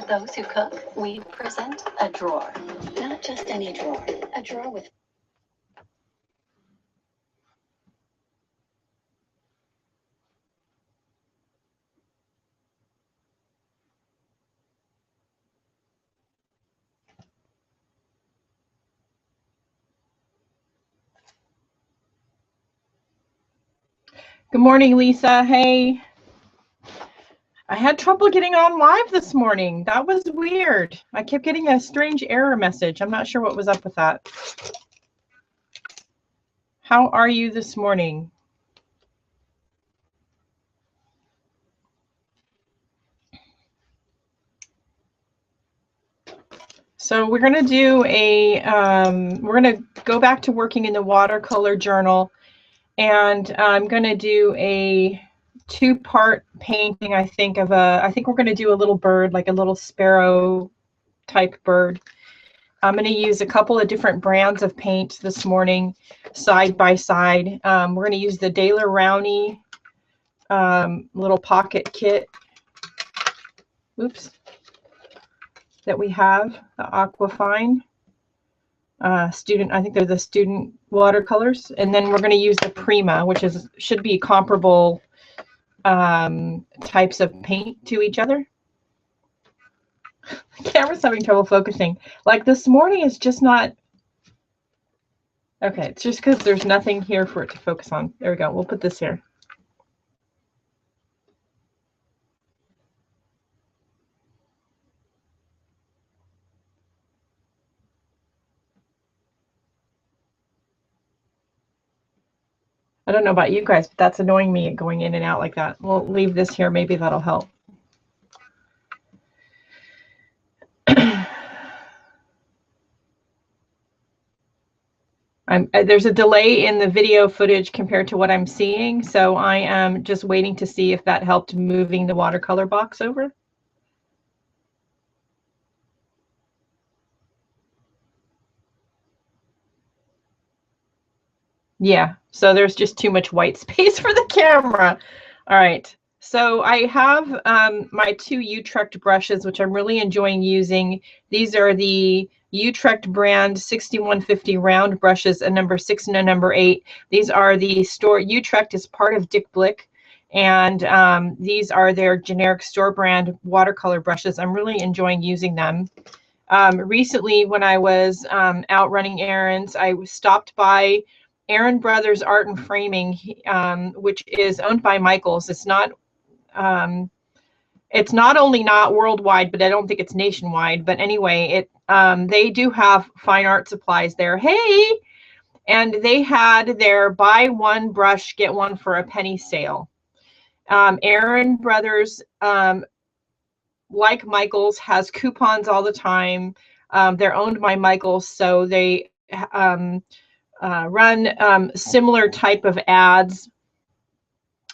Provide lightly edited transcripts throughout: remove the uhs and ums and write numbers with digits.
those who cook, we present a drawer. Not just any drawer, a drawer with Good morning, Lisa. Hey. I had trouble getting on live this morning. That was weird. I kept getting a strange error message. I'm not sure what was up with that. How are you this morning? So we're going to do a, we're going to go back to working in the watercolor journal, and I'm going to do a two-part painting, I think we're going to do a little bird, like a little sparrow type bird. I'm going to use a couple of different brands of paint this morning, side by side. We're going to use the Daler Rowney little pocket kit. Oops. That we have, the Aquafine student, I think they're the student watercolors. And then we're going to use the Prima, which should be comparable types of paint to each other. The camera's having trouble focusing. Like this morning is just not, okay, it's just because there's nothing here for it to focus on. There we go, we'll put this here. I don't know about you guys, but that's annoying me going in and out like that. We'll leave this here, maybe that'll help. There's a delay in the video footage compared to what I'm seeing, so I am just waiting to see if that helped moving the watercolor box over. Yeah, so there's just too much white space for the camera. All right, so I have my two Utrecht brushes, which I'm really enjoying using. These are the Utrecht brand 6150 round brushes, a number 6 and a number 8. These are the store, Utrecht is part of Dick Blick, and these are their generic store brand watercolor brushes. I'm really enjoying using them. Recently, when I was out running errands, I stopped by Aaron Brothers Art and Framing, which is owned by Michaels. It's not only not worldwide, but I don't think it's nationwide. But anyway, they do have fine art supplies there. Hey, and they had their buy one brush, get one for a penny sale. Aaron Brothers, like Michaels, has coupons all the time. They're owned by Michaels, so they run similar type of ads.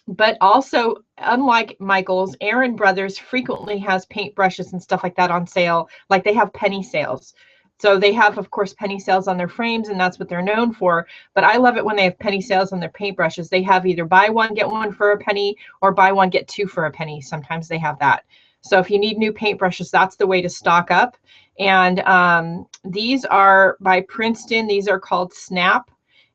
But also, unlike Michaels, Aaron Brothers frequently has paintbrushes and stuff like that on sale. Like they have penny sales. So they have, of course, penny sales on their frames, and that's what they're known for. But I love it when they have penny sales on their paintbrushes. They have either buy one, get one for a penny, or buy one, get two for a penny. Sometimes they have that. So if you need new paintbrushes, that's the way to stock up. And these are by Princeton. These are called Snap.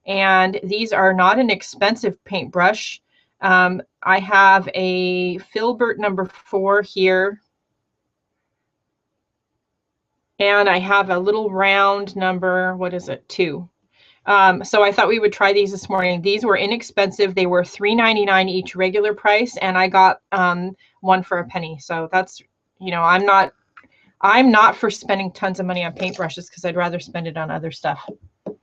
And these are not an expensive paintbrush. I have a Filbert number 4 here. And I have a little round number, what is it, 2. So I thought we would try these this morning. These were inexpensive. They were $3.99 each regular price, and I got one for a penny. So that's, you know, I'm not for spending tons of money on paintbrushes because I'd rather spend it on other stuff.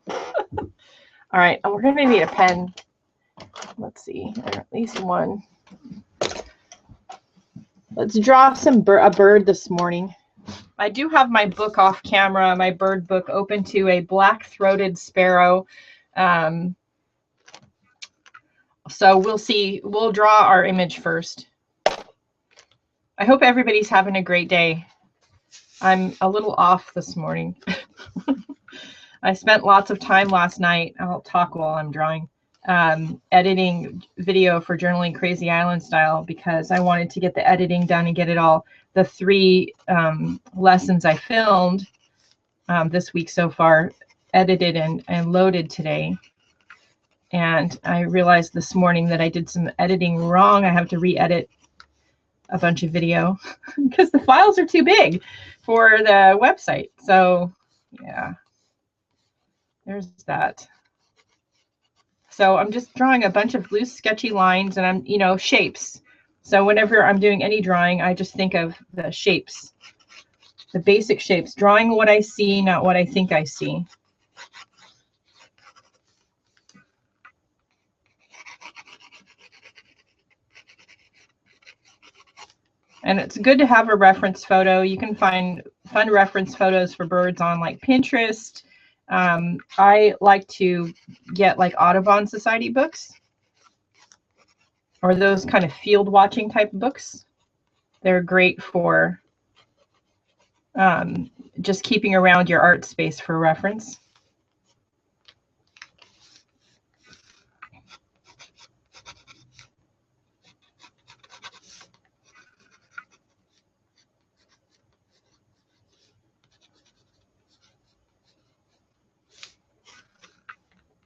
All right, we're going to need a pen. Let's see, at least one. Let's draw a bird this morning. I do have my book off camera, my bird book, open to a black-throated sparrow. So we'll see. We'll draw our image first. I hope everybody's having a great day. I'm a little off this morning. I spent lots of time last night. I'll talk while I'm drawing. Editing video for Journaling Crazy Island Style because I wanted to get the editing done and get it all. the 3 lessons I filmed this week so far, edited and loaded today. And I realized this morning that I did some editing wrong. I have to re-edit a bunch of video because the files are too big for the website. So yeah, there's that. So I'm just drawing a bunch of loose, sketchy lines, and I'm, you know, shapes. So whenever I'm doing any drawing, I just think of the shapes, the basic shapes, drawing what I see, not what I think I see. And it's good to have a reference photo. You can find fun reference photos for birds on like Pinterest. I like to get like Audubon Society books or those kind of field watching type books. They're great for just keeping around your art space for reference.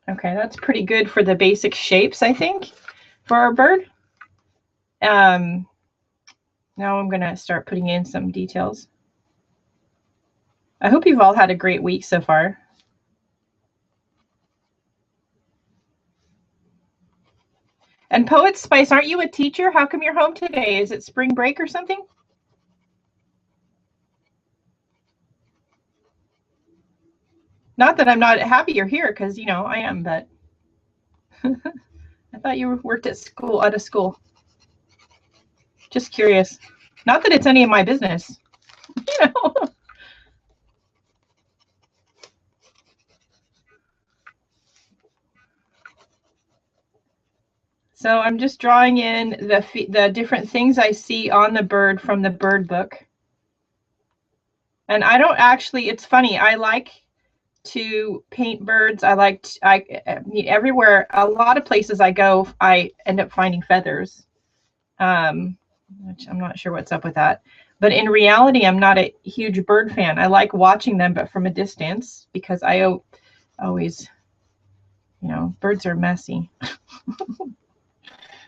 Okay, that's pretty good for the basic shapes, I think, for our bird. Now I'm going to start putting in some details. I hope you've all had a great week so far. And Poet Spice, aren't you a teacher? How come you're home today? Is it spring break or something? Not that I'm not happy you're here, because, you know, I am, but I thought you worked at school, out of school. Just curious. Not that it's any of my business, you know. So I'm just drawing in the different things I see on the bird from the bird book. And I don't actually, it's funny, I like to paint birds. I mean, everywhere, a lot of places I go, I end up finding feathers, which I'm not sure what's up with that. But in reality, I'm not a huge bird fan. I like watching them, but from a distance, because I always, you know, birds are messy.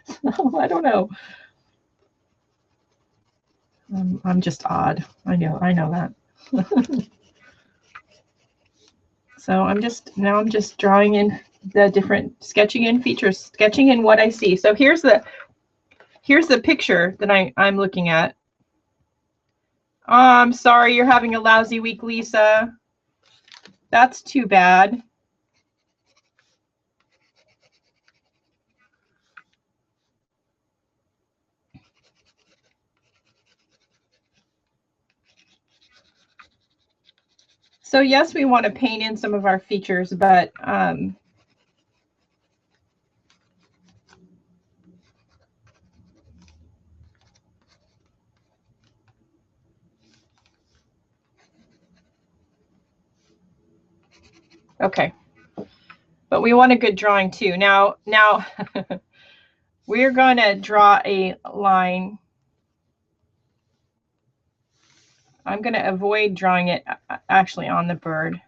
So, I don't know. I'm just odd. I know that. So I'm just drawing in the different, sketching in features, sketching in what I see. So here's the picture that I'm looking at. Oh, I'm sorry you're having a lousy week, Lisa. That's too bad. So yes, we want to paint in some of our features, but okay. But we want a good drawing too. Now we're going to draw a line. I'm going to avoid drawing it actually on the bird.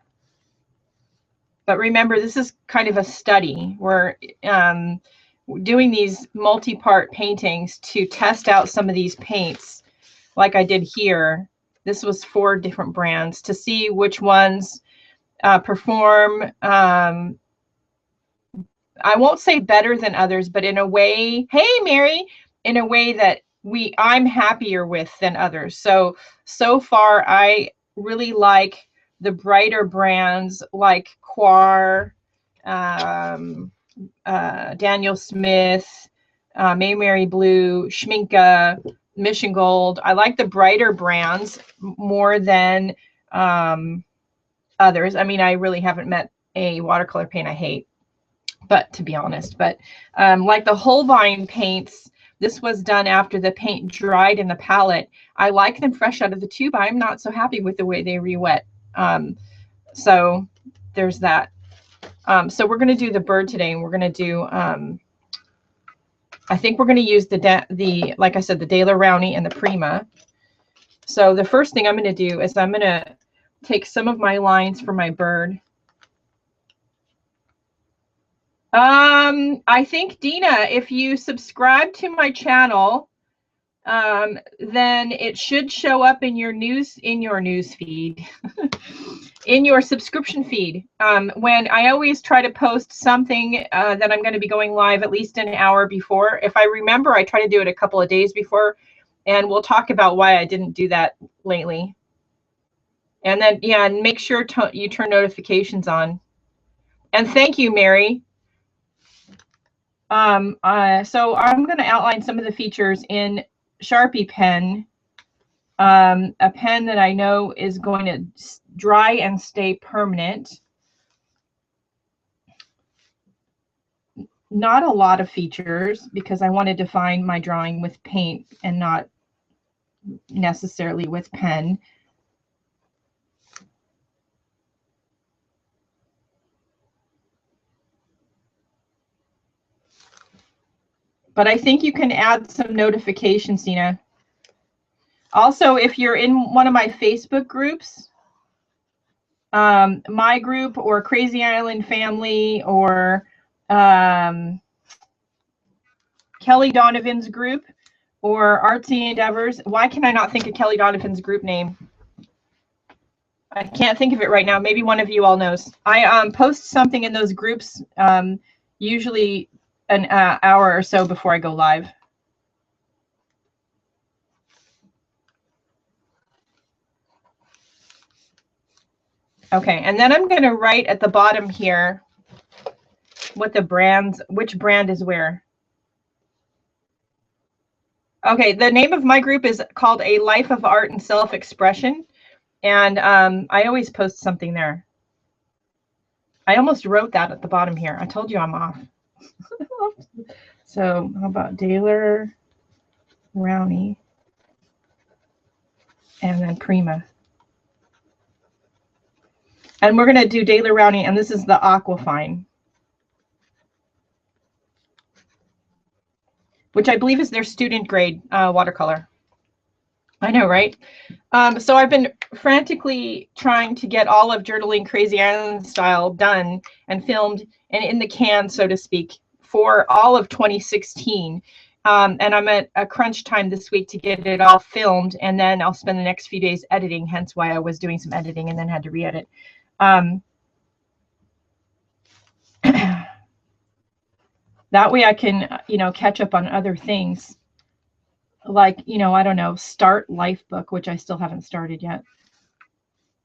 But remember, this is kind of a study. We're doing these multi-part paintings to test out some of these paints, like I did here. This was 4 different brands to see which ones perform. I won't say better than others, but in a way, hey, Mary, in a way that I'm happier with than others. So far, I really like the brighter brands like Quar, Daniel Smith, Mayberry Blue, Schminke, Mission Gold. I like the brighter brands more than others. I mean, I really haven't met a watercolor paint I hate, but to be honest, but like the Holbein paints, this was done after the paint dried in the palette. I like them fresh out of the tube. I'm not so happy with the way they re-wet. So there's that. So we're going to do the bird today, and we're going to do, I think we're going to use the like I said, the De La Rowney and the Prima. So the first thing I'm going to do is I'm going to take some of my lines for my bird. I think, Dina, if you subscribe to my channel, then it should show up in your news feed, in your subscription feed. When I always try to post something that I'm going to be going live at least an hour before. If I remember, I try to do it a couple of days before, and we'll talk about why I didn't do that lately. And then, yeah, and make sure you turn notifications on. And thank you, Mary. So I'm going to outline some of the features in Sharpie pen, a pen that I know is going to dry and stay permanent. Not a lot of features because I want to define my drawing with paint and not necessarily with pen. But I think you can add some notifications, Dina. Also, if you're in one of my Facebook groups, my group or Crazy Island Family or Kelly Donovan's group or Artsy Endeavors. Why can I not think of Kelly Donovan's group name? I can't think of it right now. Maybe one of you all knows. I post something in those groups usually an hour or so before I go live. Okay, and then I'm going to write at the bottom here what the brands, which brand is where. Okay, the name of my group is called A Life of Art and Self-Expression, and I always post something there. I almost wrote that at the bottom here. I told you I'm off. So how about Daler, Rowney, and then Prima. And we're going to do Daler Rowney, and this is the Aquafine, which I believe is their student grade watercolor. I know, right? So I've been frantically trying to get all of Journaling Crazy Island Style done and filmed and in the can, so to speak, for all of 2016. And I'm at a crunch time this week to get it all filmed, and then I'll spend the next few days editing, hence why I was doing some editing and then had to re-edit. That way I can, catch up on other things like, I don't know, Start Life book, which I still haven't started yet.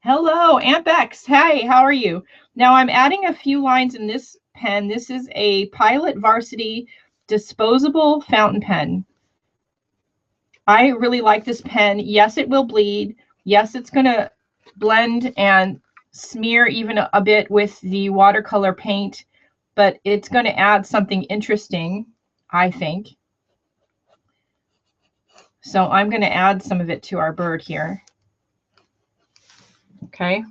Hello, Aunt Bex. Hey, how are you? Now I'm adding a few lines in this pen. This is a Pilot Varsity disposable fountain pen. I really like this pen. Yes, it will bleed. Yes, it's going to blend and smear even a bit with the watercolor paint, but it's going to add something interesting, I think. So I'm going to add some of it to our bird here. Okay.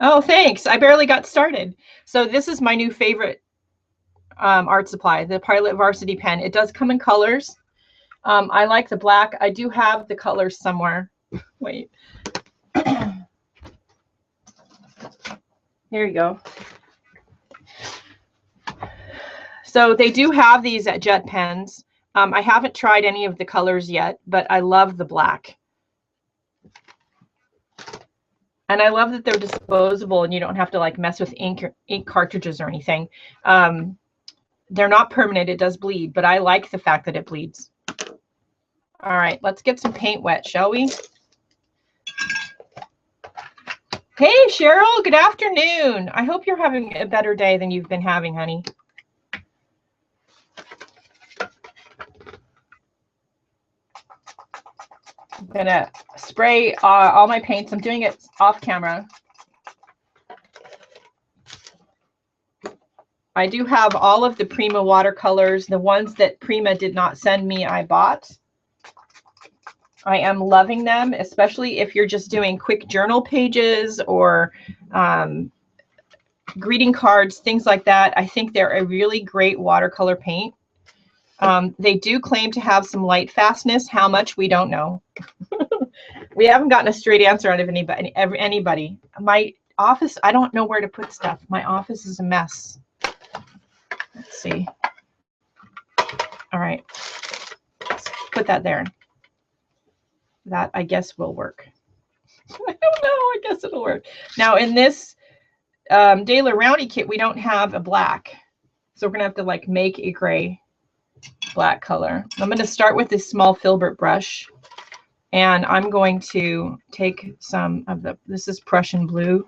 Oh, thanks. I barely got started. So this is my new favorite art supply, the Pilot Varsity pen. It does come in colors. I like the black. I do have the colors somewhere. Wait. Here you go. So they do have these at Jet Pens. I haven't tried any of the colors yet, but I love the black. And I love that they're disposable and you don't have to like mess with ink cartridges or anything. They're not permanent. It does bleed, but I like the fact that it bleeds. All right, let's get some paint wet, shall we? Hey, Cheryl, good afternoon. I hope you're having a better day than you've been having, honey. I'm gonna spray all my paints. I'm doing it off camera. I do have all of the Prima watercolors. The ones that Prima did not send me, I bought. I am loving them, especially if you're just doing quick journal pages or greeting cards, things like that. I think they're a really great watercolor paint. They do claim to have some light fastness. How much, we don't know. We haven't gotten a straight answer out of anybody. My office, I don't know where to put stuff. My office is a mess. Let's see. All right. Let's put that there. That, I guess, will work. I don't know. I guess it'll work. Now, in this Daler Rowney kit, we don't have a black. So we're going to have to like make a gray black color. I'm going to start with this small filbert brush. And I'm going to take some of this is Prussian blue.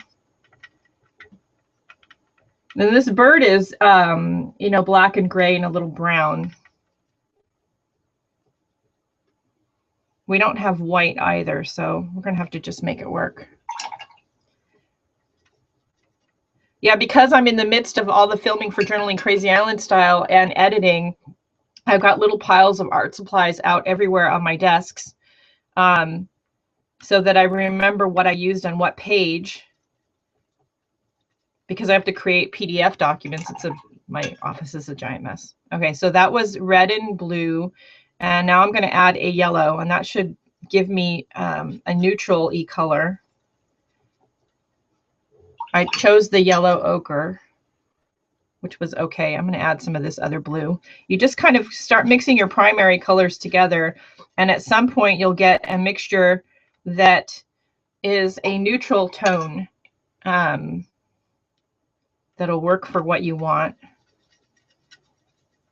And this bird is, you know, black and gray and a little brown. We don't have white either, so we're going to have to just make it work. Yeah, because I'm in the midst of all the filming for Journaling Crazy Island Style and editing, I've got little piles of art supplies out everywhere on my desks. So that I remember what I used on what page, because I have to create PDF documents. My office is a giant mess. Okay, so that was red and blue, and now I'm going to add a yellow, and that should give me a neutral-y color. I chose the yellow ochre, which was okay. I'm going to add some of this other blue. You just kind of start mixing your primary colors together, and at some point you'll get a mixture that is a neutral tone that'll work for what you want.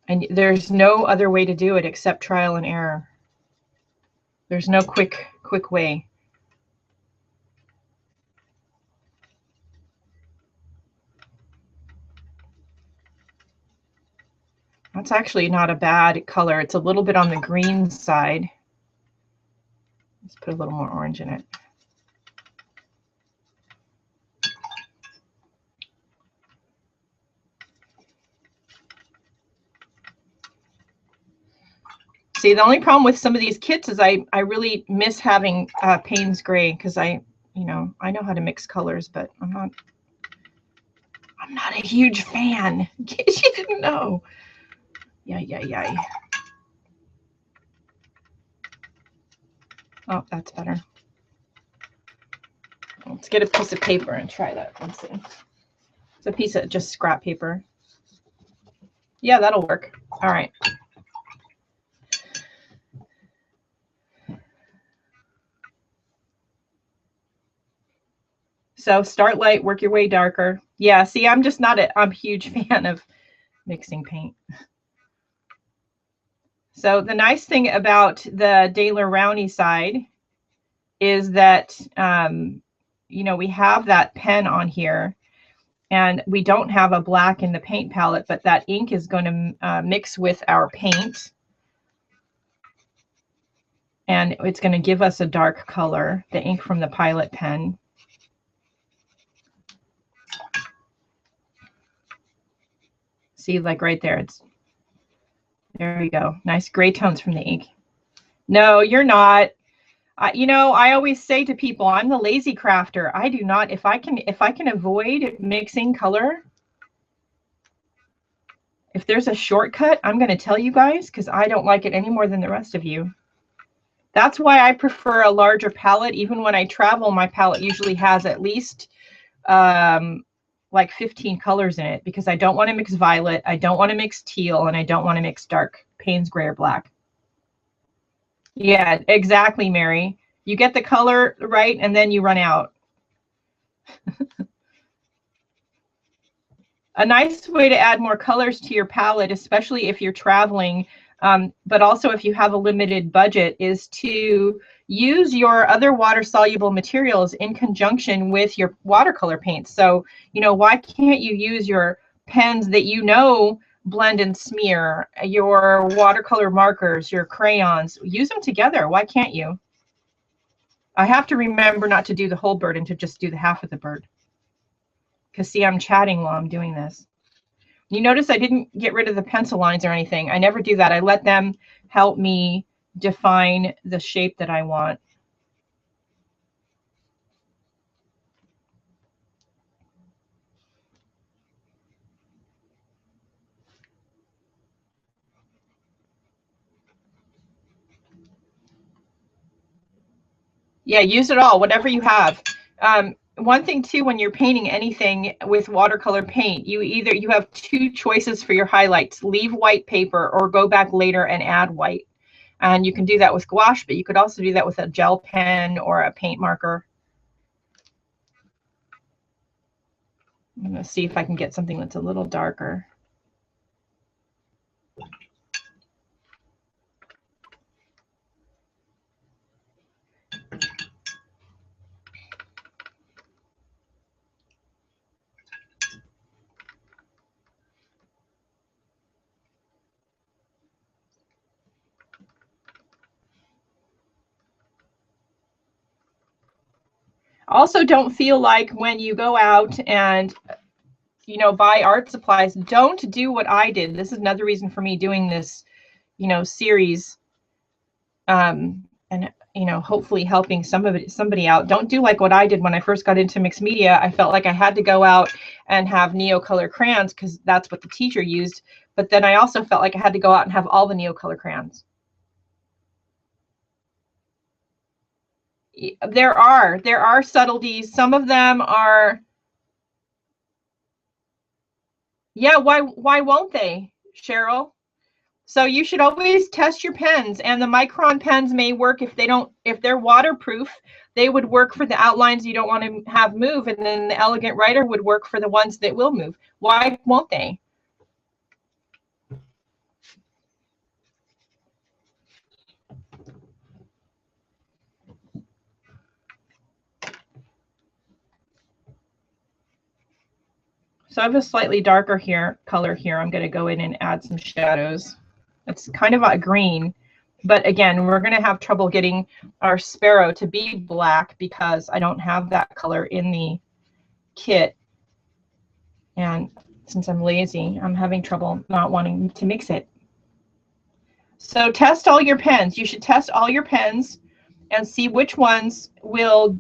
And there's no other way to do it except trial and error. There's no quick way. That's actually not a bad color. It's a little bit on the green side. Let's put a little more orange in it. See, the only problem with some of these kits is I really miss having Payne's gray, because I know how to mix colors, but I'm not a huge fan, in case you didn't know. Yeah. Oh, that's better. Let's get a piece of paper and try that. Let's see. It's a piece of just scrap paper. Yeah, that'll work. All right. So start light, work your way darker. Yeah, see, I'm just not I'm a huge fan of mixing paint. So the nice thing about the Daler Rowney side is that, you know, we have that pen on here, and we don't have a black in the paint palette, but that ink is going to mix with our paint. And it's going to give us a dark color, the ink from the Pilot pen. See, like right there, there we go. Nice gray tones from the ink. No, you're not. You know, I always say to people, I'm the lazy crafter. I do not, if I can avoid mixing color, if there's a shortcut, I'm going to tell you guys, because I don't like it any more than the rest of you. That's why I prefer a larger palette. Even when I travel, my palette usually has at least like 15 colors in it, because I don't want to mix violet, I don't want to mix teal, and I don't want to mix dark Payne's gray or black. Yeah, exactly, Mary. You get the color right, and then you run out. A nice way to add more colors to your palette, especially if you're traveling, but also if you have a limited budget, is to use your other water-soluble materials in conjunction with your watercolor paints. So, you know, why can't you use your pens that you know blend and smear, your watercolor markers, your crayons? Use them together. Why can't you? I have to remember not to do the whole bird and to just do the half of the bird. Because, see, I'm chatting while I'm doing this. You notice I didn't get rid of the pencil lines or anything. I never do that. I let them help me define the shape that I want. Yeah, use it all, whatever you have. One thing too, when you're painting anything with watercolor paint, you have two choices for your highlights: leave white paper or go back later and add white. And you can do that with gouache, but you could also do that with a gel pen or a paint marker. I'm going to see if I can get something that's a little darker. Also, don't feel like when you go out and buy art supplies, don't do what I did. This is another reason for me doing this series, and hopefully helping somebody out. Don't do like what I did when I first got into mixed media. I felt like I had to go out and have Neocolor crayons because that's what the teacher used, but then I also felt like I had to go out and have all the Neocolor crayons. There are subtleties. Some of them are, yeah, why won't they, Cheryl? So you should always test your pens, and the micron pens may work if they're waterproof. They would work for the outlines you don't want to have move, and then the Elegant Writer would work for the ones that will move. Why won't they? So I have a slightly darker color here. I'm going to go in and add some shadows. It's kind of a green, but again, we're going to have trouble getting our sparrow to be black because I don't have that color in the kit. And since I'm lazy, I'm having trouble not wanting to mix it. So test all your pens. You should test all your pens and see which ones will,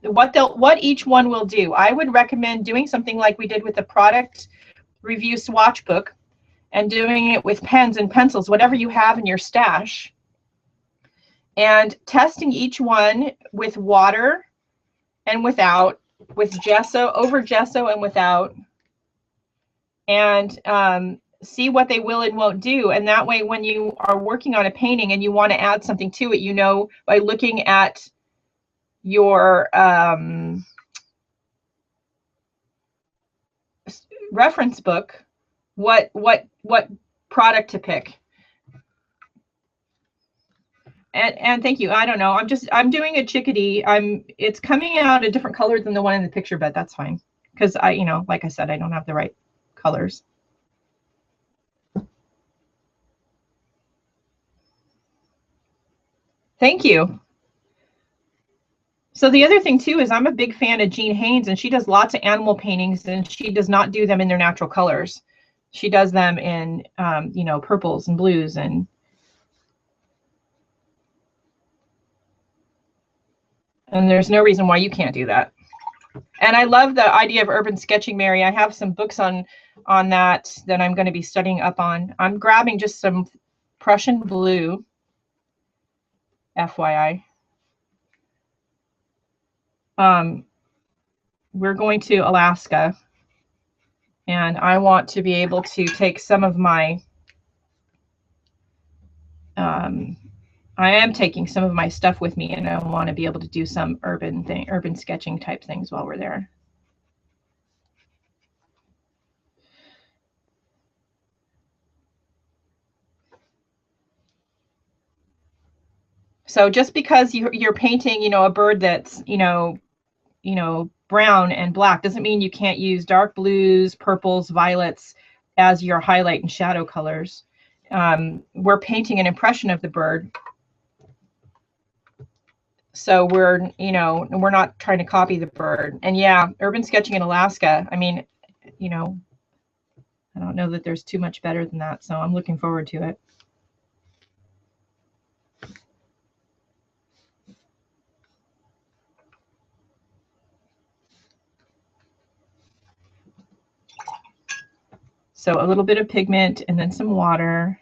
what each one will do. I would recommend doing something like we did with the product review swatch book and doing it with pens and pencils, whatever you have in your stash, and testing each one with water and without, with gesso, over gesso and without, and see what they will and won't do. And that way, when you are working on a painting and you want to add something to it, by looking at your reference book, what product to pick. And thank you. I don't know. I'm doing a chickadee. It's coming out a different color than the one in the picture, but that's fine. Because like I said, I don't have the right colors. Thank you. So the other thing too is I'm a big fan of Jean Haynes, and she does lots of animal paintings, and she does not do them in their natural colors. She does them in purples and blues, and there's no reason why you can't do that. And I love the idea of urban sketching, Mary. I have some books on that I'm going to be studying up on. I'm grabbing just some Prussian blue, FYI. We're going to Alaska, and I want to be able to take some of my I am taking some of my stuff with me, and I want to be able to do some urban sketching type things while we're there. So just because you're painting, a bird that's, brown and black doesn't mean you can't use dark blues, purples, violets as your highlight and shadow colors. We're painting an impression of the bird. So we're not trying to copy the bird. And yeah, urban sketching in Alaska, I mean, I don't know that there's too much better than that. So I'm looking forward to it. So a little bit of pigment and then some water.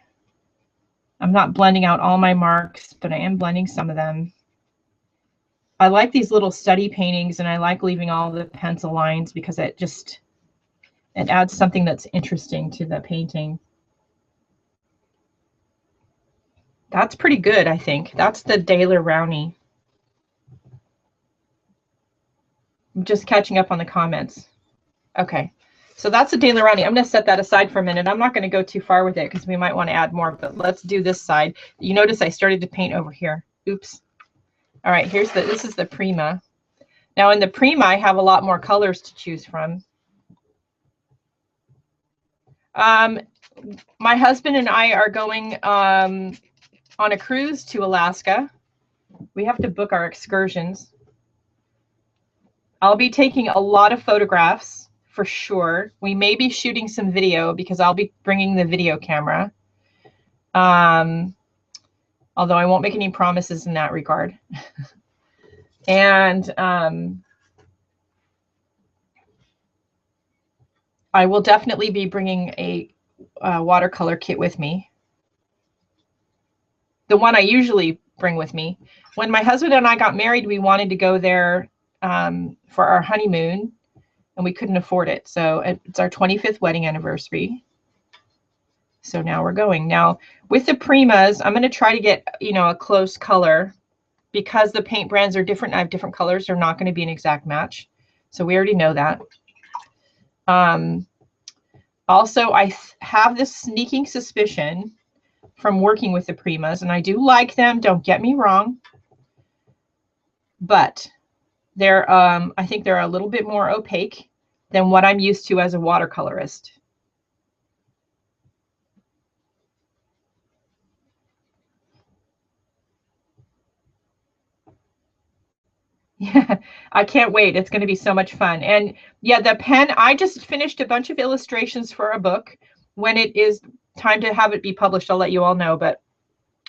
I'm not blending out all my marks, but I am blending some of them. I like these little study paintings, and I like leaving all the pencil lines because it adds something that's interesting to the painting. That's pretty good, I think. That's the Daler Rowney. I'm just catching up on the comments. Okay, so that's a Daler Rowney. I'm going to set that aside for a minute. I'm not going to go too far with it because we might want to add more, but let's do this side. You notice I started to paint over here. Oops. All right, this is the Prima. Now in the Prima, I have a lot more colors to choose from. My husband and I are going on a cruise to Alaska. We have to book our excursions. I'll be taking a lot of photographs for sure. We may be shooting some video because I'll be bringing the video camera. Although I won't make any promises in that regard. And I will definitely be bringing a watercolor kit with me. The one I usually bring with me. When my husband and I got married, we wanted to go there for our honeymoon, and we couldn't afford it. So it's our 25th wedding anniversary. So now we're going. Now with the Primas, I'm going to try to get, a close color because the paint brands are different. I have different colors. They're not going to be an exact match. So we already know that. Also, I have this sneaking suspicion from working with the Primas, and I do like them, don't get me wrong, but they're I think they're a little bit more opaque than what I'm used to as a watercolorist. Yeah, I can't wait. It's going to be so much fun. And yeah, the pen, I just finished a bunch of illustrations for a book. When it is time to have it be published, I'll let you all know.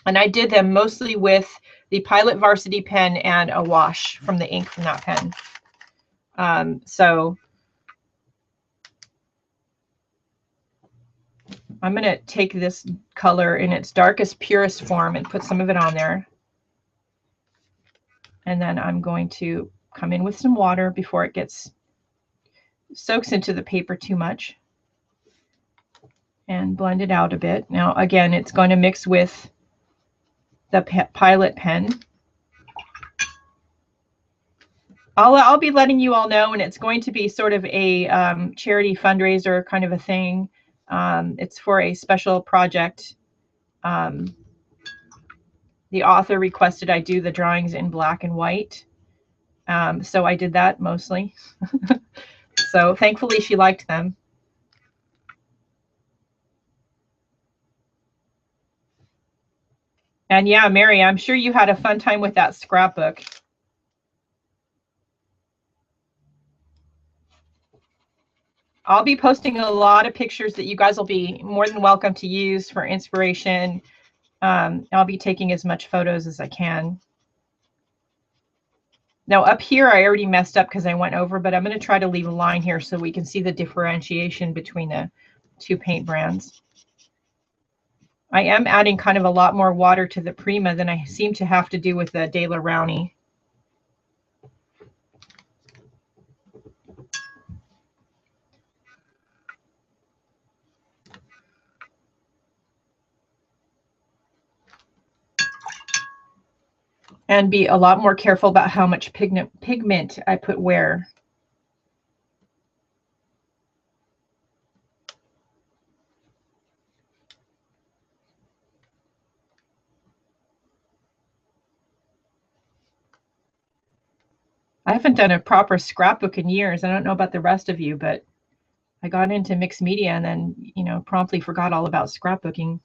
And I did them mostly with the Pilot Varsity pen and a wash from the ink from that pen. So I'm going to take this color in its darkest, purest form and put some of it on there. And then I'm going to come in with some water before it soaks into the paper too much and blend it out a bit. Now, again, it's going to mix with the Pilot pen. I'll be letting you all know, and it's going to be sort of a charity fundraiser kind of a thing. It's for a special project. The author requested I do the drawings in black and white. So I did that mostly. So thankfully she liked them. And yeah, Mary, I'm sure you had a fun time with that scrapbook. I'll be posting a lot of pictures that you guys will be more than welcome to use for inspiration. I'll be taking as much photos as I can. Now up here, I already messed up because I went over, but I'm going to try to leave a line here so we can see the differentiation between the two paint brands. I am adding kind of a lot more water to the Prima than I seem to have to do with the Daler Rowney. And be a lot more careful about how much pigment I put where. I haven't done a proper scrapbook in years. I don't know about the rest of you, but I got into mixed media and then, promptly forgot all about scrapbooking.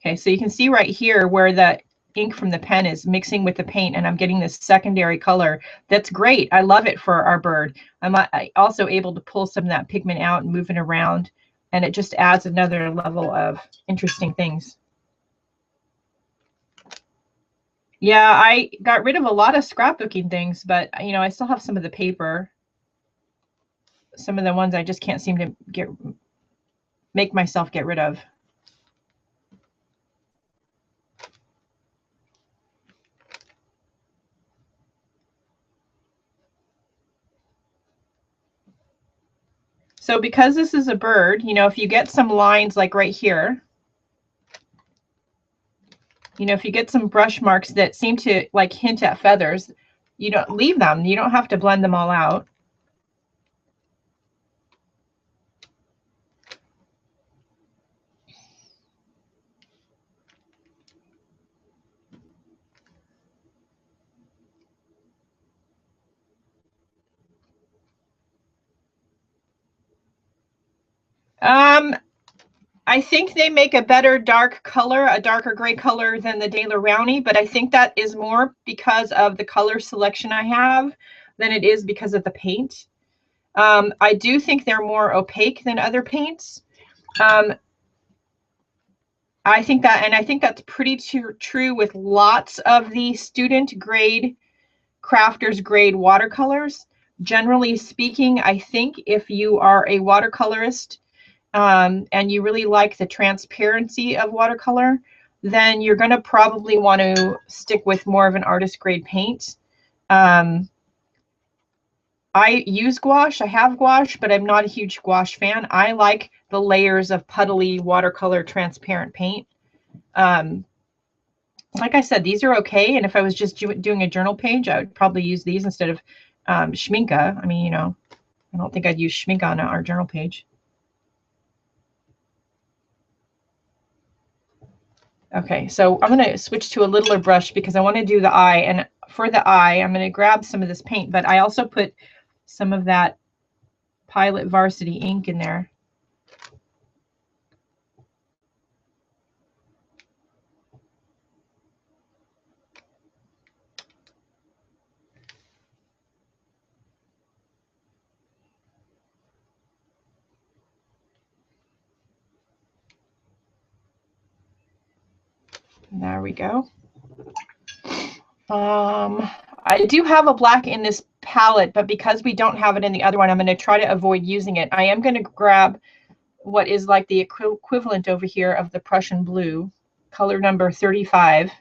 Okay, so you can see right here where the ink from the pen is mixing with the paint, and I'm getting this secondary color. That's great. I love it for our bird. I'm also able to pull some of that pigment out and move it around, and it just adds another level of interesting things. Yeah, I got rid of a lot of scrapbooking things, but I still have some of the paper. Some of the ones I just can't seem to get make myself get rid of. So because this is a bird, you know, if you get some lines like right here, you know, if you get some brush marks that seem to like hint at feathers, you don't leave them. You don't have to blend them all out. I think they make a better dark color, a darker gray color than the Daler Rowney, but I think that is more because of the color selection I have than it is because of the paint. I do think they're more opaque than other paints. I think that, and I think that's pretty true with lots of the student grade, crafters grade watercolors. Generally speaking, I think if you are a watercolorist, and you really like the transparency of watercolor, then you're going to probably want to stick with more of an artist grade paint. I use gouache. I have gouache, but I'm not a huge gouache fan. I like the layers of puddly watercolor transparent paint. Like I said, these are okay. And if I was just doing a journal page, I would probably use these instead of Schminke. I mean, you know, I don't think I'd use Schminke on our journal page. Okay, so I'm going to switch to a littler brush because I want to do the eye. And for the eye, I'm going to grab some of this paint, but I also put some of that Pilot Varsity ink in there. There we go. I do have a black in this palette, but because we don't have it in the other one, I'm going to try to avoid using it. I am going to grab what is like the equivalent over here of the Prussian blue, color number 35.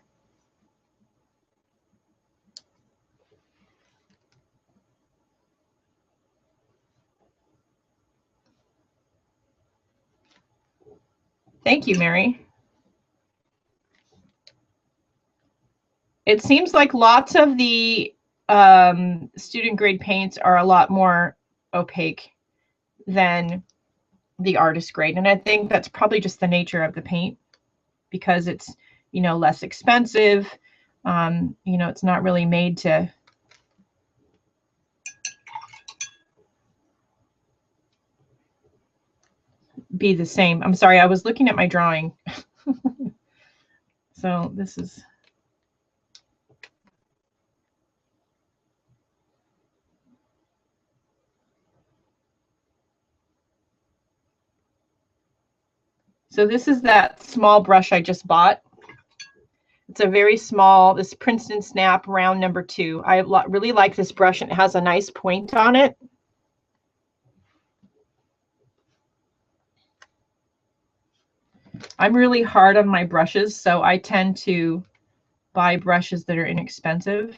Thank you, Mary. It seems like lots of the student grade paints are a lot more opaque than the artist grade. And I think that's probably just the nature of the paint because it's, you know, less expensive. You know, it's not really made to be the same. I'm sorry, I was looking at my drawing. So this is. So this is that small brush I just bought. It's a very small, this Princeton Snap round number 2. I really like this brush. It has a nice point on it. I'm really hard on my brushes, so I tend to buy brushes that are inexpensive.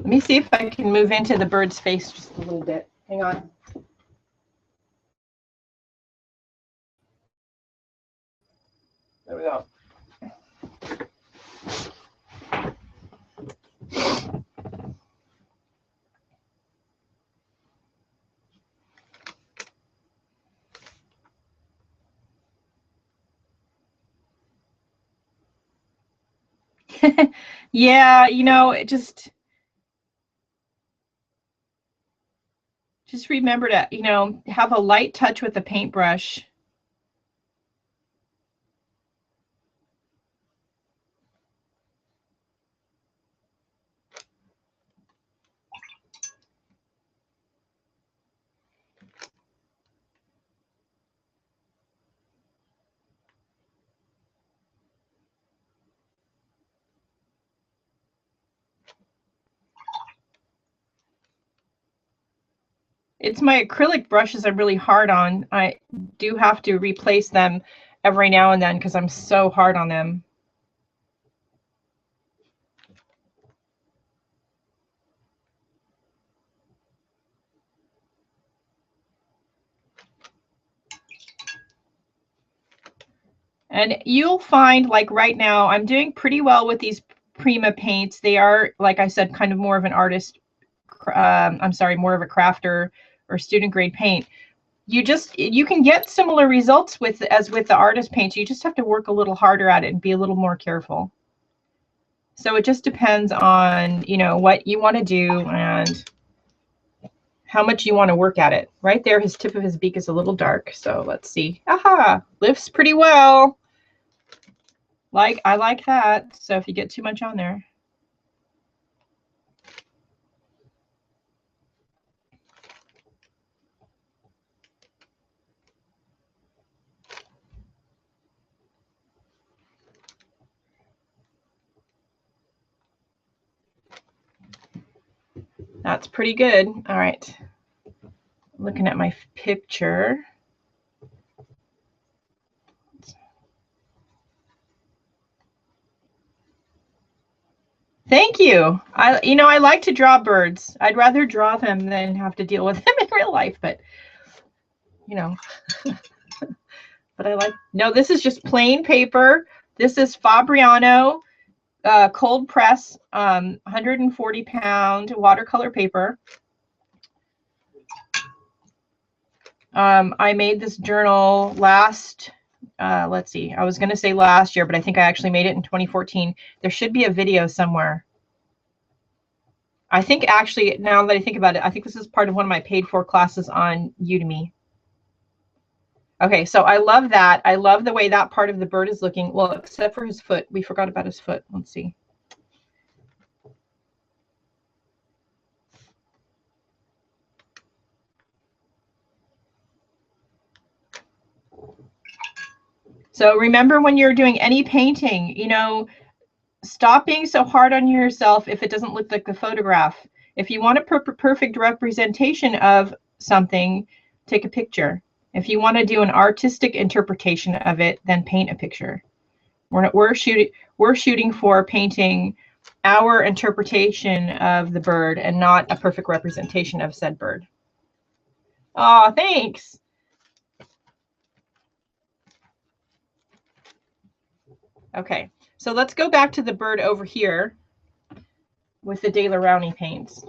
Let me see if I can move into the bird's face just a little bit. Hang on. There we go. Yeah, you know, it just remember to, you know, have a light touch with the paintbrush. It's my acrylic brushes I'm really hard on. I do have to replace them every now and then because I'm so hard on them. And you'll find, like right now, I'm doing pretty well with these Prima paints. They are, like I said, kind of more of an artist, I'm sorry, more of a crafter or student grade paint. You can get similar results as with the artist paints. You just have to work a little harder at it and be a little more careful. So it just depends on, you know, what you want to do and how much you want to work at it. Right there, his tip of his beak is a little dark. So let's see. Aha, lifts pretty well. I like that. So if you get too much on there. That's pretty good. All right. Looking at my picture. Thank you. I like to draw birds. I'd rather draw them than have to deal with them in real life, but you know. But I like, no, this is just plain paper. This is Fabriano cold press 140-pound watercolor paper. I made this journal last, let's see, I was going to say last year, but I think I actually made it in 2014. There should be a video somewhere. I think actually, now that I think about it, I think this is part of one of my paid for classes on Udemy. Okay, so I love that. I love the way that part of the bird is looking. Well, except for his foot. We forgot about his foot. Let's see. So remember, when you're doing any painting, you know, stop being so hard on yourself if it doesn't look like the photograph. If you want a perfect representation of something, take a picture. If you want to do an artistic interpretation of it, then paint a picture. We're shooting for painting our interpretation of the bird and not a perfect representation of said bird. Oh, thanks. Okay, so let's go back to the bird over here with the De La Rowney paints.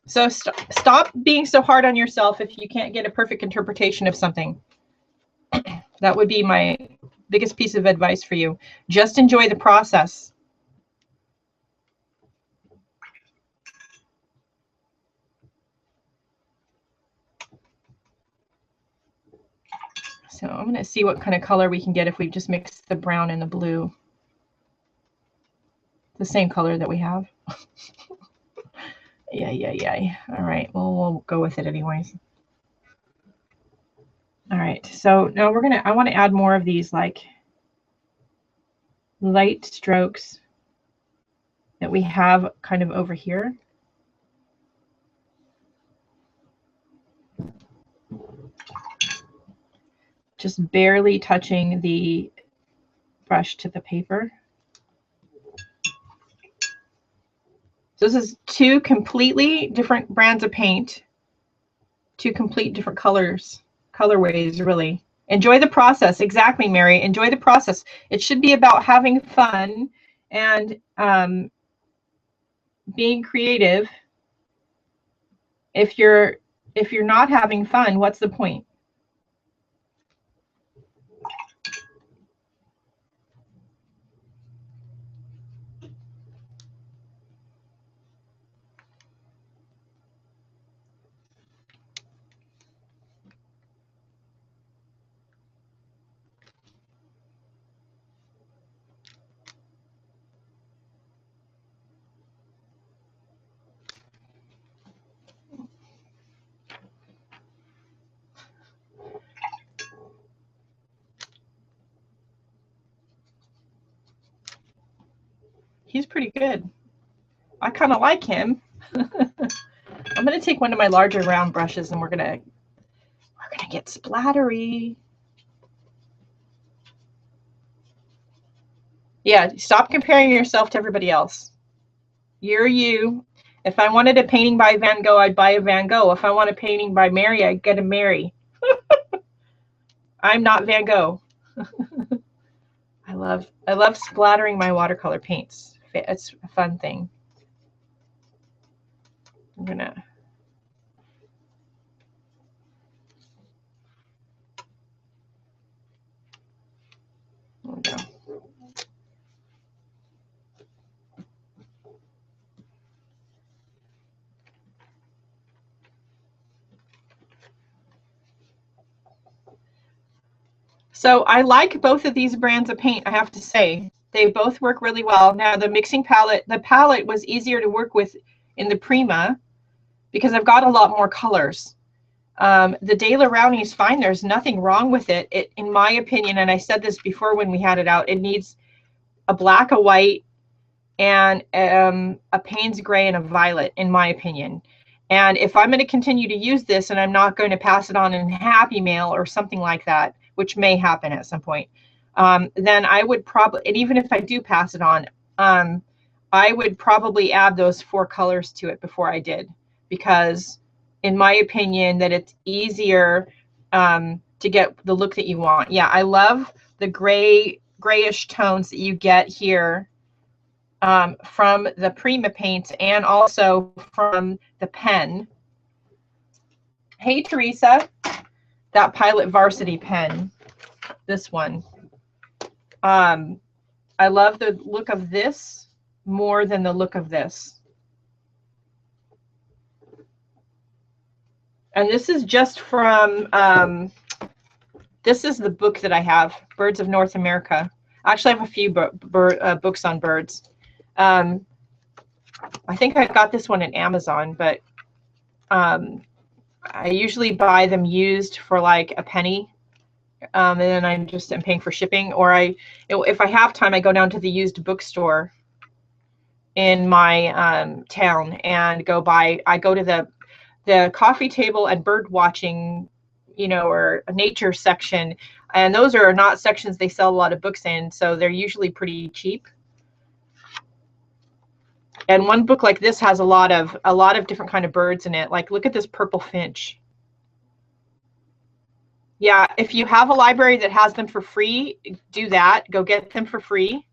So stop being so hard on yourself if you can't get a perfect interpretation of something. That would be my biggest piece of advice for you. Just enjoy the process. So I'm going to see what kind of color we can get if we just mix the brown and the blue. The same color that we have. Yeah. All right, well, we'll go with it anyways. All right, so now I want to add more of these like light strokes that we have kind of over here. Just barely touching the brush to the paper. So this is two completely different brands of paint, two complete different colorways, really. Enjoy the process. Exactly, Mary. Enjoy the process. It should be about having fun and being creative. If you're not having fun, what's the point? He's pretty good. I kind of like him. I'm going to take one of my larger round brushes and we're going to get splattery. Yeah, stop comparing yourself to everybody else. You're you. If I wanted a painting by Van Gogh, I'd buy a Van Gogh. If I want a painting by Mary, I'd get a Mary. I'm not Van Gogh. I love splattering my watercolor paints. It's a fun thing. I'm gonna. There we go. So I like both of these brands of paint, I have to say. They both work really well. Now the mixing palette, the palette was easier to work with in the Prima because I've got a lot more colors. The De La Rowney is fine. There's nothing wrong with it. In my opinion, and I said this before when we had it out, it needs a black, a white, and a Payne's gray and a violet, in my opinion. And if I'm going to continue to use this and I'm not going to pass it on in Happy Mail or something like that, which may happen at some point, then I would probably, and even if I do pass it on, I would probably add those 4 colors to it before I did, because in my opinion that it's easier to get the look that you want. Yeah, I love the grayish tones that you get here from the Prima paints and also from the pen. Hey, Teresa, that Pilot Varsity pen, this one. I love the look of this more than the look of this. And this is just from, this is the book that I have, Birds of North America. Actually, I have a few books on birds. I think I got this one in Amazon, but I usually buy them used for like a penny. And then I just am paying for shipping. Or if I have time, I go down to the used bookstore in my town and I go to the coffee table and bird watching, you know, or a nature section. And those are not sections they sell a lot of books in, so they're usually pretty cheap. And one book like this has a lot of different kind of birds in it. Like, look at this purple finch. Yeah, if you have a library that has them for free, do that. Go get them for free.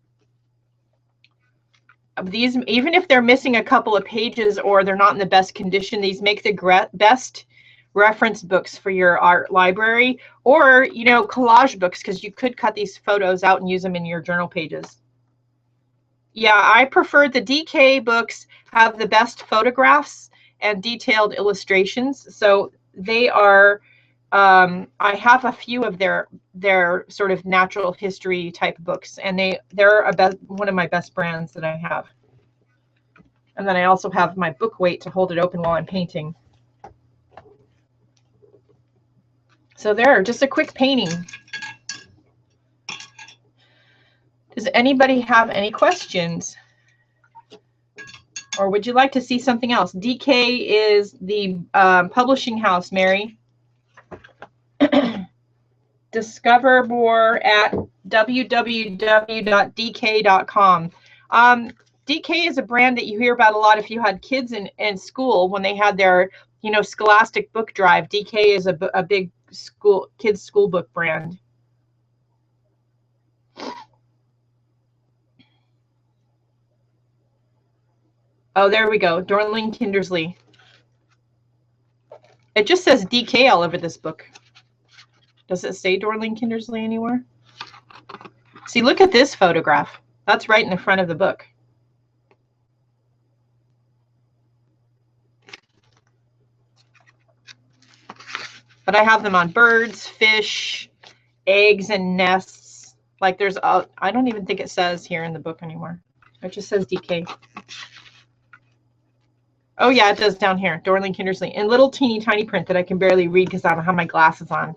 These, even if they're missing a couple of pages or they're not in the best condition, these make the best reference books for your art library, or, you know, collage books, because you could cut these photos out and use them in your journal pages. Yeah, I prefer the DK books have the best photographs and detailed illustrations. So they are, I have a few of their sort of natural history type books, and they're one of my best brands that I have. And then I also have my book weight to hold it open while I'm painting. So there, just a quick painting. Does anybody have any questions? Or would you like to see something else? DK is the publishing house, Mary. Discover more at www.dk.com. DK is a brand that you hear about a lot if you had kids in school when they had their, you know, Scholastic book drive. DK is a big kids school book brand. Oh, there we go. Dorling Kindersley. It just says DK all over this book. Does it say Dorling Kindersley anywhere? See, look at this photograph. That's right in the front of the book. But I have them on birds, fish, eggs, and nests. Like there's I don't even think it says here in the book anymore. It just says DK. Oh yeah, it does down here. Dorling Kindersley in little teeny tiny print that I can barely read because I don't have my glasses on.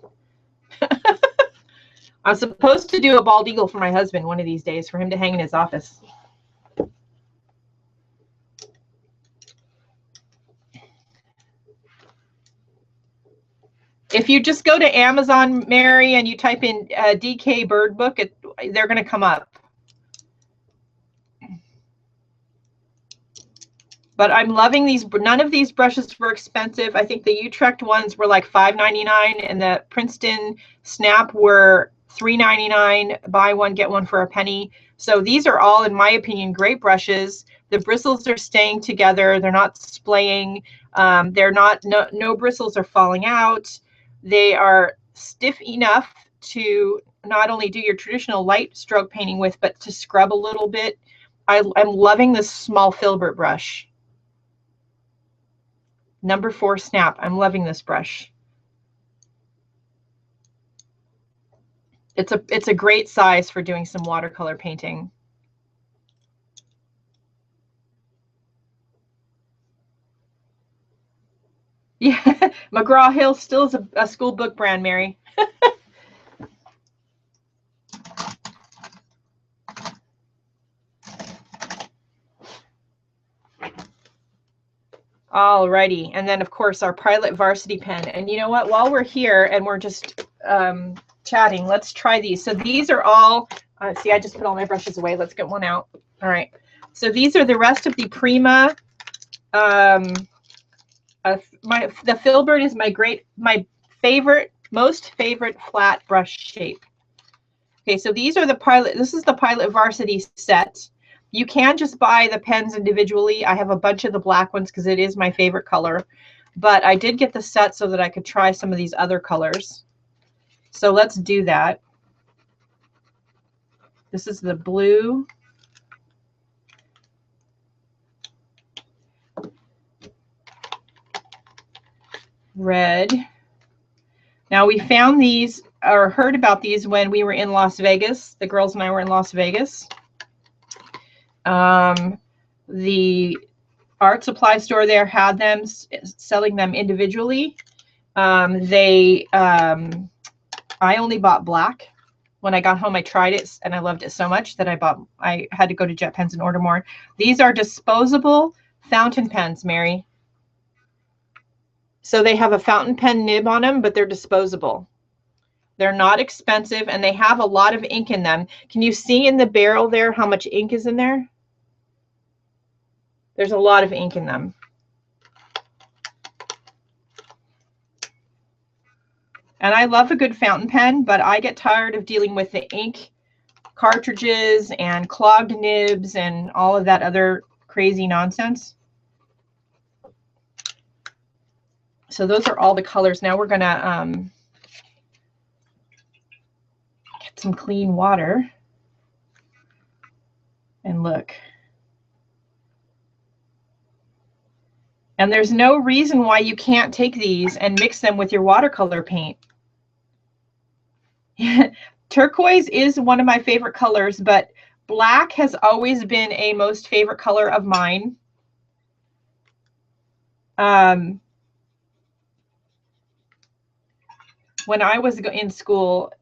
I'm supposed to do a bald eagle for my husband one of these days for him to hang in his office. If you just go to Amazon, Mary, and you type in DK Bird Book, they're going to come up. But I'm loving these. None of these brushes were expensive. I think the Utrecht ones were like $5.99, and the Princeton Snap were $3.99. Buy one, get one for a penny. So these are all, in my opinion, great brushes. The bristles are staying together. They're not splaying. They're not, no bristles are falling out. They are stiff enough to not only do your traditional light stroke painting with, but to scrub a little bit. I'm loving this small filbert brush. Number 4 Snap. I'm loving this brush. It's a great size for doing some watercolor painting. Yeah, McGraw-Hill still is a school book brand, Mary. Alrighty, and then of course our Pilot Varsity pen. And you know what? While we're here and we're just chatting, let's try these. So these are all. See, I just put all my brushes away. Let's get one out. All right. So these are the rest of the Prima. The filbert is my favorite, most favorite flat brush shape. Okay, so these are the Pilot. This is the Pilot Varsity set. You can just buy the pens individually. I have a bunch of the black ones because it is my favorite color. But I did get the set so that I could try some of these other colors. So let's do that. This is the blue. Red. Now we found these or heard about these when we were in Las Vegas. The girls and I were in Las Vegas. The art supply store there had them selling them individually. I only bought black. When I got home, I tried it and I loved it so much that I had to go to Jet Pens and order more. These are disposable fountain pens, Mary. So they have a fountain pen nib on them, but they're disposable. They're not expensive and they have a lot of ink in them. Can you see in the barrel there how much ink is in there? There's a lot of ink in them. And I love a good fountain pen, but I get tired of dealing with the ink cartridges and clogged nibs and all of that other crazy nonsense. So those are all the colors. Now we're gonna get some clean water and look. And there's no reason why you can't take these and mix them with your watercolor paint. Turquoise is one of my favorite colors, but black has always been a most favorite color of mine. When I was in school,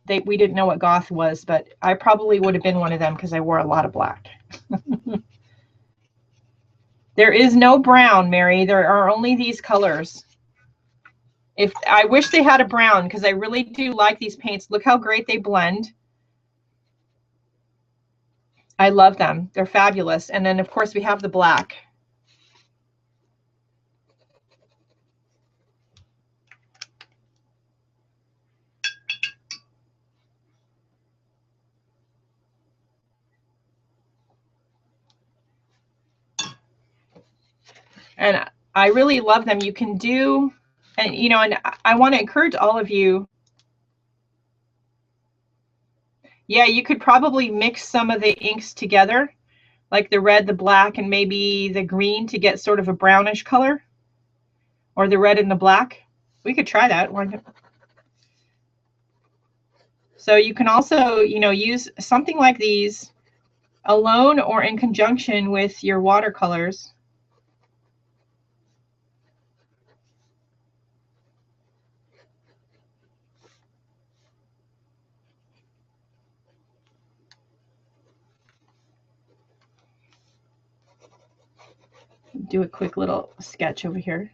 we didn't know what goth was, but I probably would have been one of them because I wore a lot of black. There is no brown, Mary. There are only these colors. I wish they had a brown because I really do like these paints. Look how great they blend. I love them. They're fabulous. And then of course we have the black. And I really love them. You can do, and you know, and I want to encourage all of you. Yeah, you could probably mix some of the inks together, like the red, the black, and maybe the green to get sort of a brownish color, or the red and the black. We could try that. So you can also, you know, use something like these alone or in conjunction with your watercolors. Do a quick little sketch over here.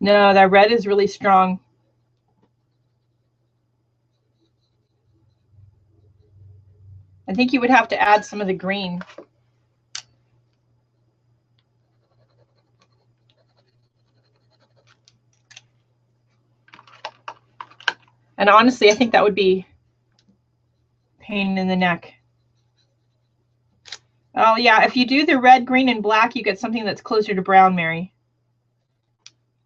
No, that red is really strong. I think you would have to add some of the green. And honestly, I think that would be pain in the neck. Oh yeah, if you do the red, green, and black, you get something that's closer to brown, Mary.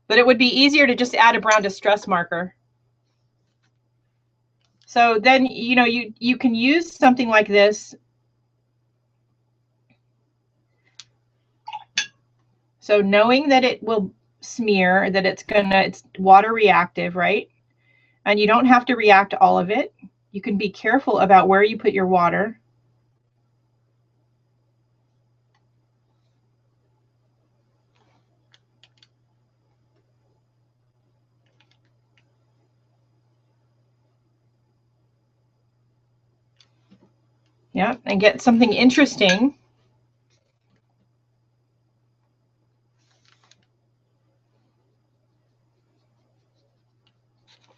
But it would be easier to just add a brown distress marker. So then, you know, you can use something like this. So knowing that it will smear, that it's water reactive, right? And you don't have to react all of it. You can be careful about where you put your water. Yeah, and get something interesting.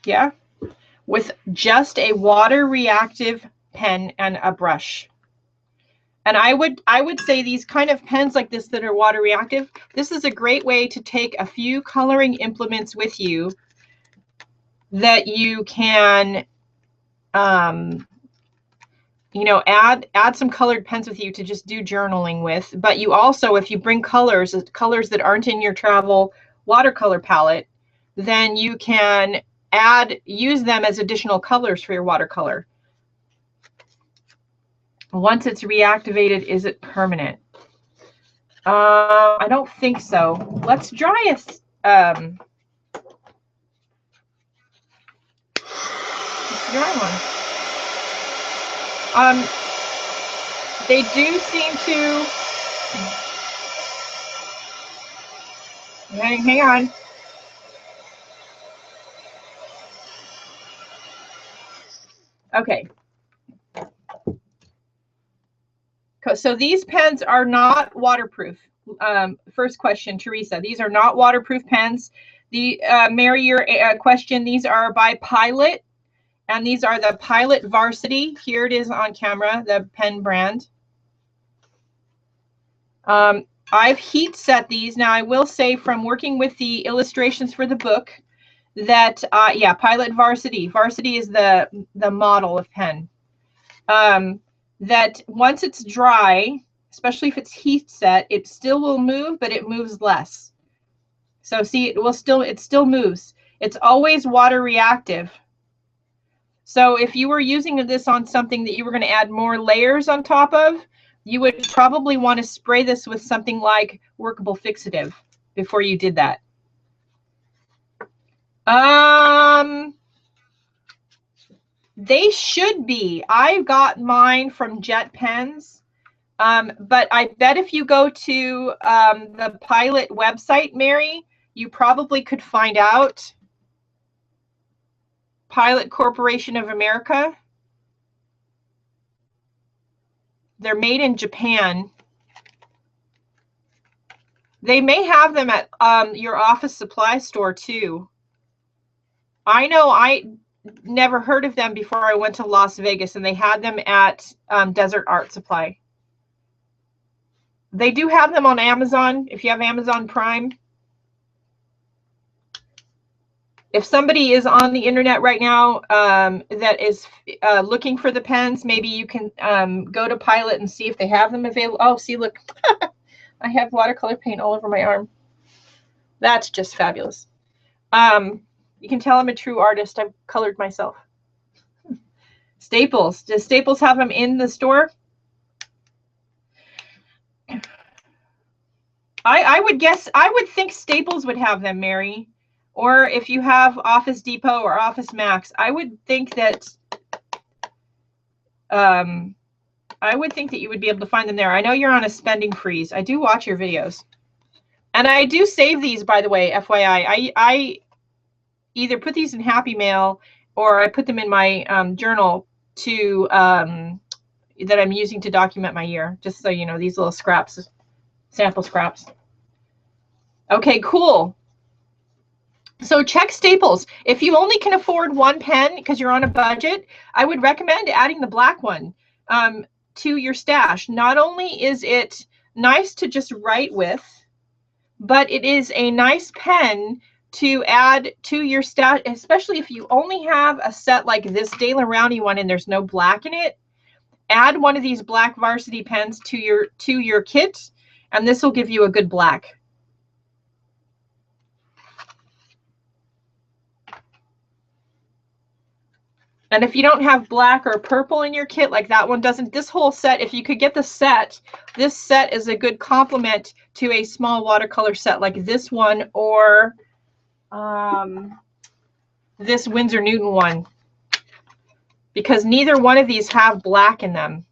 Yeah, with just a water reactive pen and a brush. And I would say these kind of pens like this that are water reactive, this is a great way to take a few coloring implements with you that you can you know, add some colored pens with you to just do journaling with. But you also, if you bring colors that aren't in your travel watercolor palette, then you can use them as additional colors for your watercolor. Once it's reactivated, is it permanent? I don't think so. Let's dry a dry one. They do seem to. Hang on. Okay. So these pens are not waterproof. First question, Teresa. These are not waterproof pens. Mary, your question, these are by Pilot, and these are the Pilot Varsity. Here it is on camera, the pen brand. I've heat set these. Now, I will say from working with the illustrations for the book that, yeah, Pilot Varsity. Varsity is the model of pen. That once it's dry, especially if it's heat set, it still will move, but it moves less. So see, it still moves. It's always water reactive. So if you were using this on something that you were going to add more layers on top of, you would probably want to spray this with something like workable fixative before you did that. They should be. I got mine from Jet Pens. But I bet if you go to the Pilot website, Mary, you probably could find out. Pilot Corporation of America. They're made in Japan. They may have them at your office supply store too. I know I never heard of them before I went to Las Vegas, and they had them at Desert Art Supply. They do have them on Amazon if you have Amazon Prime. If somebody is on the internet right now that is looking for the pens, maybe you can go to Pilot and see if they have them available. Oh, see, look, I have watercolor paint all over my arm. That's just fabulous. You can tell I'm a true artist. I've colored myself. Staples. Does Staples have them in the store? I would guess, I would think Staples would have them, Mary. Or if you have Office Depot or Office Max, I would think that you would be able to find them there. I know you're on a spending freeze. I do watch your videos. And I do save these, by the way, FYI. I either put these in Happy Mail or I put them in my journal to that I'm using to document my year, just so you know, these little scraps, sample scraps. Okay, cool. So check Staples. If you only can afford one pen because you're on a budget, I would recommend adding the black one to your stash. Not only is it nice to just write with, but it is a nice pen to add to your stash, especially if you only have a set like this Daler Rowney one and there's no black in it. Add one of these black varsity pens to your kit, and this will give you a good black. And if you don't have black or purple in your kit, like that one doesn't, this whole set, if you could get the set, this set is a good complement to a small watercolor set like this one or this Winsor Newton one, because neither one of these have black in them.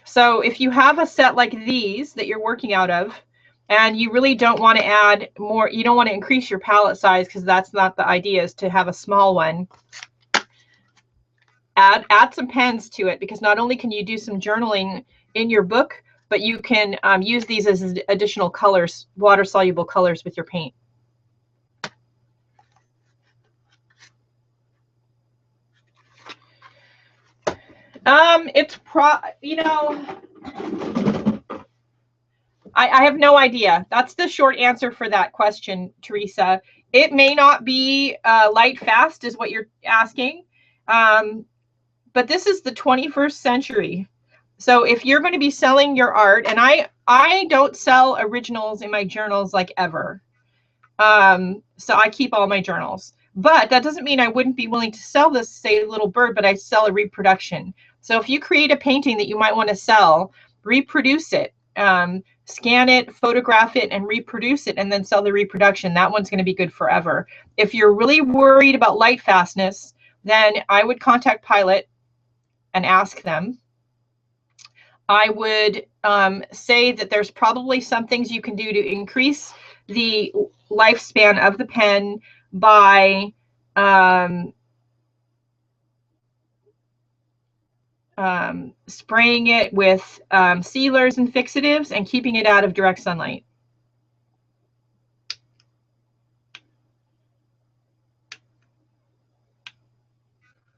So if you have a set like these that you're working out of, and you really don't want to add more, you don't want to increase your palette size because that's not the idea, is to have a small one. Add some pens to it, because not only can you do some journaling in your book, but you can use these as additional colors, water-soluble colors with your paint. You know, I have no idea. That's the short answer for that question, Teresa. It may not be light fast is what you're asking, but this is the 21st century. So if you're going to be selling your art, and I don't sell originals in my journals like ever. So I keep all my journals, but that doesn't mean I wouldn't be willing to sell this, say, little bird, but I sell a reproduction. So if you create a painting that you might want to sell, reproduce it, scan it, photograph it, and reproduce it, and then sell the reproduction. That one's going to be good forever. If you're really worried about light fastness, then I would contact Pilot and ask them. I would say that there's probably some things you can do to increase the lifespan of the pen by spraying it with sealers and fixatives and keeping it out of direct sunlight.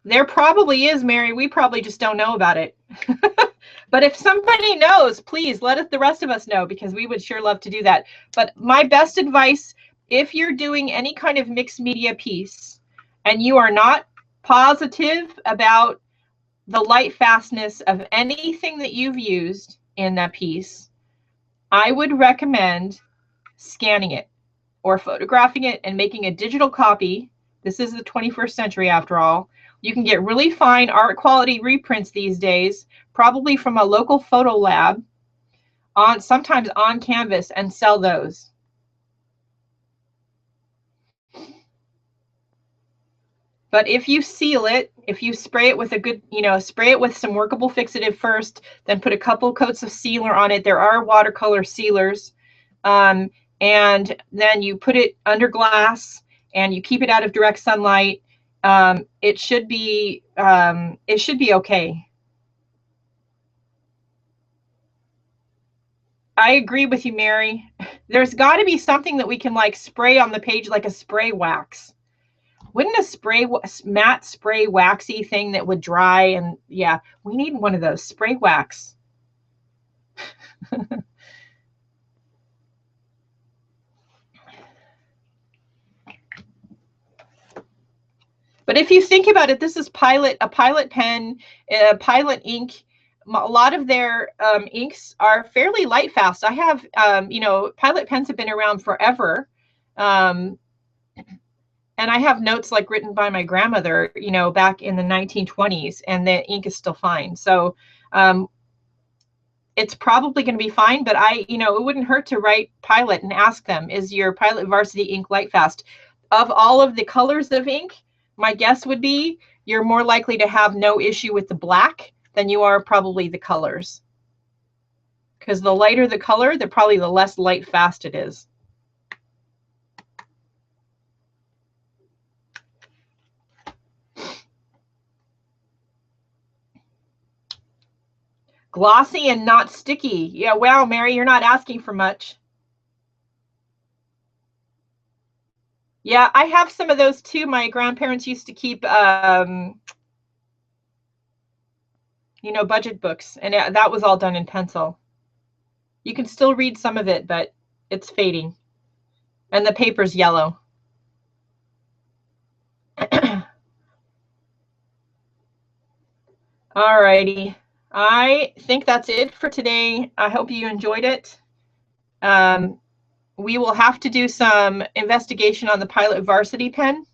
There probably is, Mary. We probably just don't know about it. But if somebody knows, please let the rest of us know, because we would sure love to do that. But my best advice, if you're doing any kind of mixed media piece and you are not positive about the light fastness of anything that you've used in that piece, I would recommend scanning it or photographing it and making a digital copy. This is the 21st century after all. You can get really fine art quality reprints these days, probably from a local photo lab, sometimes on canvas, and sell those. But if you seal it, if you spray it with a good, spray it with some workable fixative first, then put a couple coats of sealer on it. There are watercolor sealers. And then you put it under glass and you keep it out of direct sunlight. It should be okay. I agree with you, Mary. There's got to be something that we can like spray on the page, like a spray wax. Wouldn't a matte spray waxy thing that would dry? And yeah, we need one of those, spray wax. But if you think about it, this is a Pilot pen, Pilot ink. A lot of their inks are fairly light fast. I have, Pilot pens have been around forever. And I have notes like written by my grandmother, back in the 1920s, and the ink is still fine. So it's probably going to be fine, but it wouldn't hurt to write Pilot and ask them, is your Pilot Varsity ink light fast? Of all of the colors of ink, my guess would be you're more likely to have no issue with the black than you are probably the colors. Because the lighter the color, probably the less light fast it is. Glossy and not sticky. Yeah, wow, Mary, you're not asking for much. Yeah, I have some of those too. My grandparents used to keep, you know, budget books, and that was all done in pencil. You can still read some of it, but it's fading, and the paper's yellow. All righty. I think that's it for today. I hope you enjoyed it. We will have to do some investigation on the Pilot Varsity pen.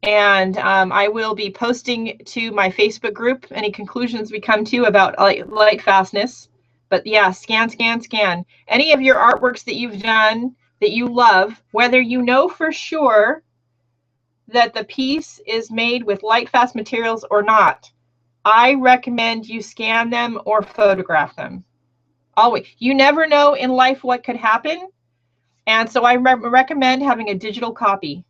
And I will be posting to my Facebook group any conclusions we come to about light fastness. But yeah, scan, scan, scan. Any of your artworks that you've done that you love, whether you know for sure that the piece is made with light fast materials or not, I recommend you scan them or photograph them. Always. You never know in life what could happen. And so I recommend having a digital copy.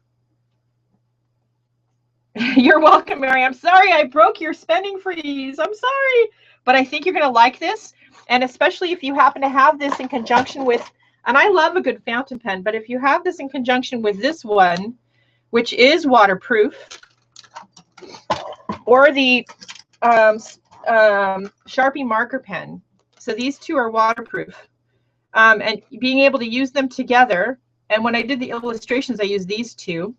You're welcome, Mary. I'm sorry I broke your spending freeze. I'm sorry. But I think you're going to like this. And especially if you happen to have this in conjunction with, and I love a good fountain pen, but if you have this in conjunction with this one, which is waterproof, or the Sharpie marker pen. So these two are waterproof. And being able to use them together. And when I did the illustrations, I used these two.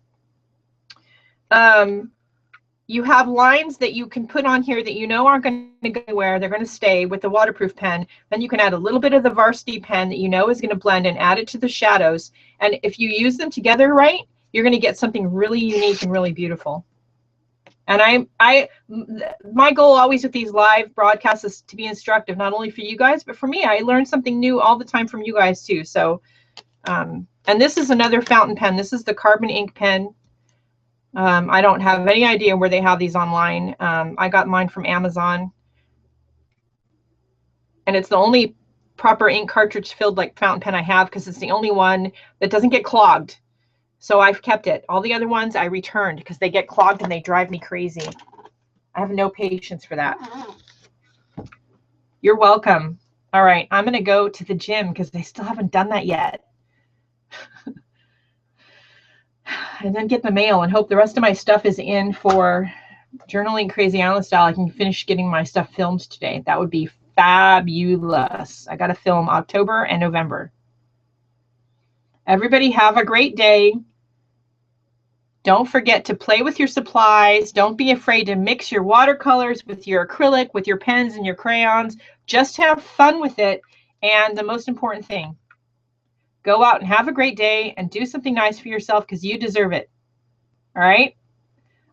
You have lines that you can put on here that you know aren't going to go anywhere. They're going to stay with the waterproof pen. Then you can add a little bit of the Varsity pen that you know is going to blend and add it to the shadows. And if you use them together right, you're going to get something really unique and really beautiful. And my goal always with these live broadcasts is to be instructive, not only for you guys, but for me. I learn something new all the time from you guys too. So, and this is another fountain pen. This is the carbon ink pen. I don't have any idea where they have these online. I got mine from Amazon. And it's the only proper ink cartridge filled like fountain pen I have, because it's the only one that doesn't get clogged. So I've kept it. All the other ones I returned because they get clogged and they drive me crazy. I have no patience for that. You're welcome. All right, I'm going to go to the gym because I still haven't done that yet. And then get the mail and hope the rest of my stuff is in for Journaling Crazy Island Style. I can finish getting my stuff filmed today. That would be fabulous. I got to film October and November. Everybody have a great day. Don't forget to play with your supplies. Don't be afraid to mix your watercolors with your acrylic, with your pens and your crayons. Just have fun with it. And the most important thing, go out and have a great day and do something nice for yourself because you deserve it. All right?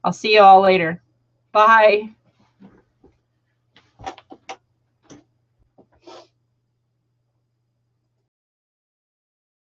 I'll see you all later. Bye.